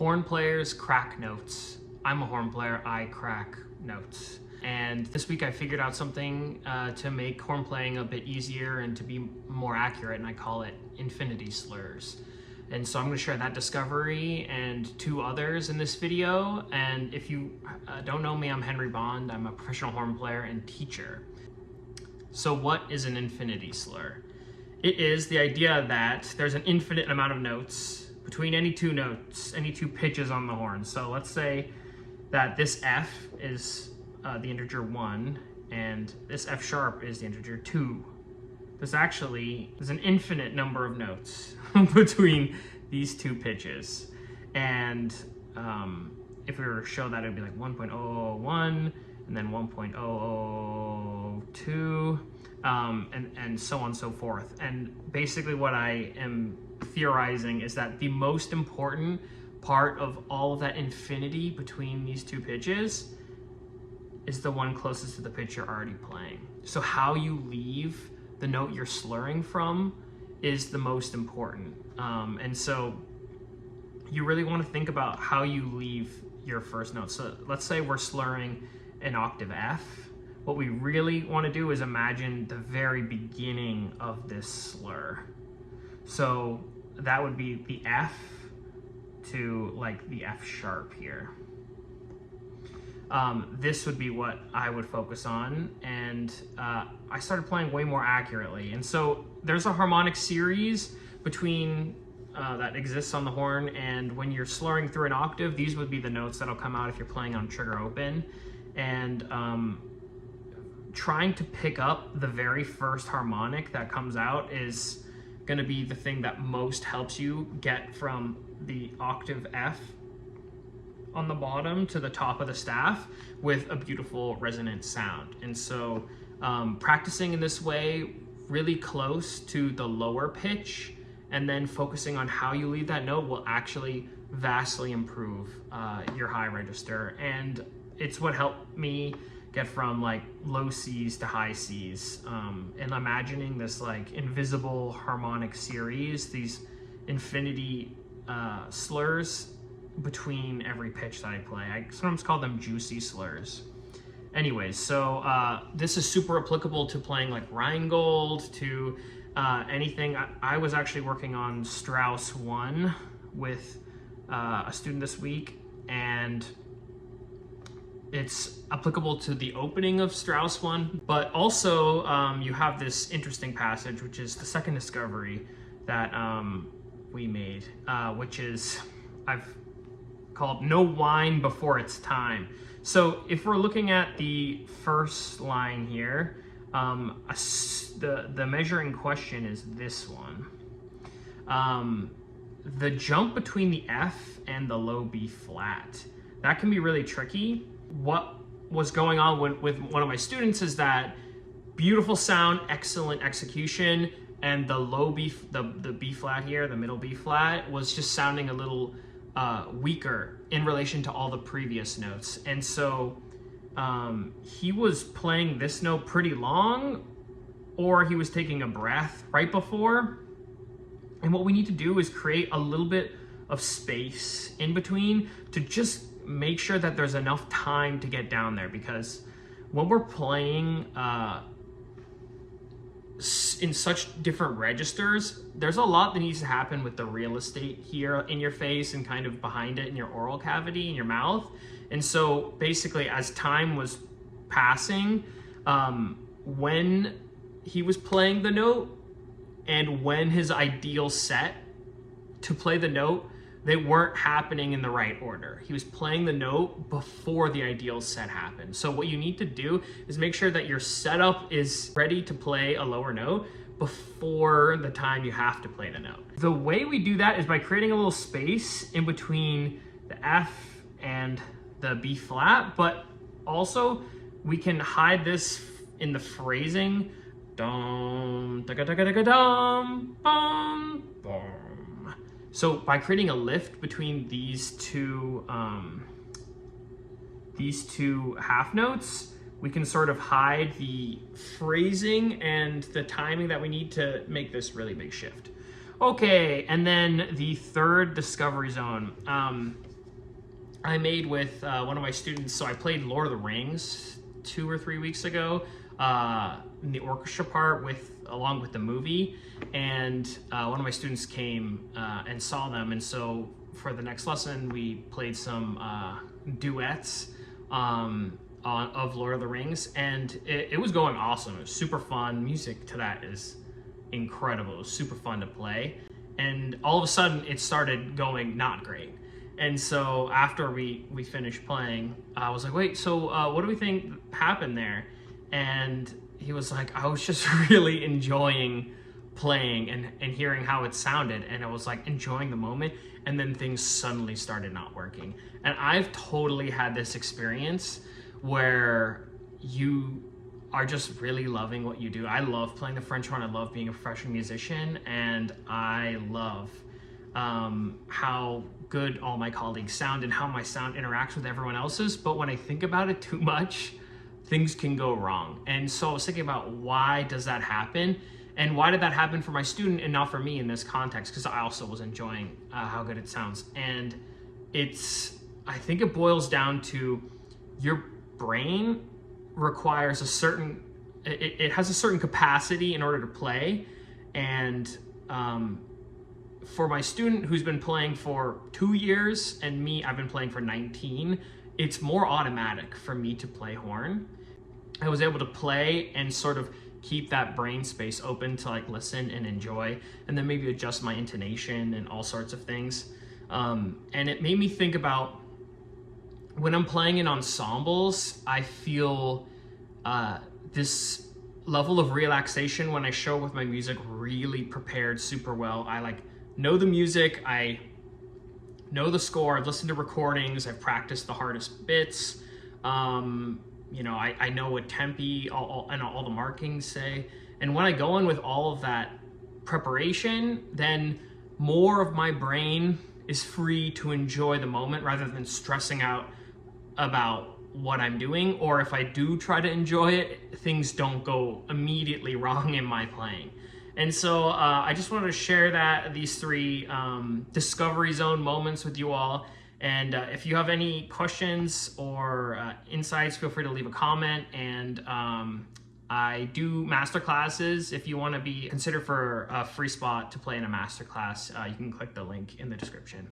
Horn players crack notes. I'm a horn player, I crack notes. And this week I figured out something to make horn playing a bit easier and to be more accurate, and I call it infinity slurs. And so I'm going to share that discovery and two others in this video. And if you don't know me, I'm Henry Bond. I'm a professional horn player and teacher. So what is an infinity slur? It is the idea that there's an infinite amount of notes between any two notes, any two pitches on the horn. So let's say that this F is the integer 1 and this F sharp is the integer 2. There's an infinite number of notes between these two pitches. And if we were to show that, it would be like 1.001 and then 1.002 and so on and so forth. And basically what I am theorizing is that the most important part of all of that infinity between these two pitches is the one closest to the pitch you're already playing. So how you leave the note you're slurring from is the most important. And so you really want to think about how you leave your first note. So let's say we're slurring an octave F. What we really want to do is imagine the very beginning of this slur. So that would be the F to like the F sharp here. This would be what I would focus on, and I started playing way more accurately. And so there's a harmonic series between that exists on the horn, and when you're slurring through an octave, these would be the notes that'll come out if you're playing on trigger open. And trying to pick up the very first harmonic that comes out is going to be the thing that most helps you get from the octave F on the bottom to the top of the staff with a beautiful resonant sound. And so practicing in this way really close to the lower pitch and then focusing on how you leave that note will actually vastly improve your high register. And it's what helped me get from like low C's to high C's, and imagining this like invisible harmonic series, these infinity slurs between every pitch that I play. I sometimes call them juicy slurs. Anyways, so this is super applicable to playing like Rheingold, to anything. I was actually working on Strauss 1 with a student this week, and it's applicable to the opening of Strauss 1, but also you have this interesting passage, which is the second discovery that we made, which is I've called "No Wine Before It's Time." So if we're looking at the first line here, the measure in question is this one. The jump between the F and the low B flat, that can be really tricky. What was going on with one of my students is that beautiful sound, excellent execution, and the low B, the B flat here, the middle B flat, was just sounding a little weaker in relation to all the previous notes. And so he was playing this note pretty long, or he was taking a breath right before. And what we need to do is create a little bit of space in between to just make sure that there's enough time to get down there, because when we're playing in such different registers, there's a lot that needs to happen with the real estate here in your face and kind of behind it in your oral cavity in your mouth. And so basically, as time was passing, when he was playing the note and when his ideal set to play the note, they weren't happening in the right order. He was playing the note before the ideal set happened. So what you need to do is make sure that your setup is ready to play a lower note before the time you have to play the note. The way we do that is by creating a little space in between the F and the B flat, but also we can hide this in the phrasing. Dum, da, da, da, da, dum, bum, bum. So by creating a lift between these two half notes, we can sort of hide the phrasing and the timing that we need to make this really big shift. Okay, and then the third Discovery Zone I made with one of my students. So I played Lord of the Rings 2 or 3 weeks ago in the orchestra part along with the movie, and one of my students came and saw them, and so for the next lesson we played some duets of Lord of the Rings, and it was going awesome. It was super fun. Music to that is incredible. It was super fun to play, and all of a sudden it started going not great. And so after we finished playing, I was like, wait, so what do we think happened there? And he was like, I was just really enjoying playing and hearing how it sounded, and I was like enjoying the moment, and then things suddenly started not working. And I've totally had this experience where you are just really loving what you do. I love playing the French horn. I love being a professional musician, and I love how good all my colleagues sound and how my sound interacts with everyone else's. But when I think about it too much, things can go wrong. And so I was thinking about, why does that happen? And why did that happen for my student and not for me in this context? Because I also was enjoying how good it sounds. And I think it boils down to your brain requires it has a certain capacity in order to play. And for my student who's been playing for 2 years, and me, I've been playing for 19, it's more automatic for me to play horn. I was able to play and sort of keep that brain space open to like listen and enjoy, and then maybe adjust my intonation and all sorts of things. And it made me think about, when I'm playing in ensembles, I feel this level of relaxation when I show with my music really prepared super well. I like know the music, I know the score, I've listened to recordings, I've practiced the hardest bits. I know what tempi and all the markings say. And when I go in with all of that preparation, then more of my brain is free to enjoy the moment rather than stressing out about what I'm doing. Or if I do try to enjoy it, things don't go immediately wrong in my playing. And so I just wanted to share these 3 Discovery Zone moments with you all. And if you have any questions or insights, feel free to leave a comment. And I do master classes. If you want to be considered for a free spot to play in a master class, you can click the link in the description.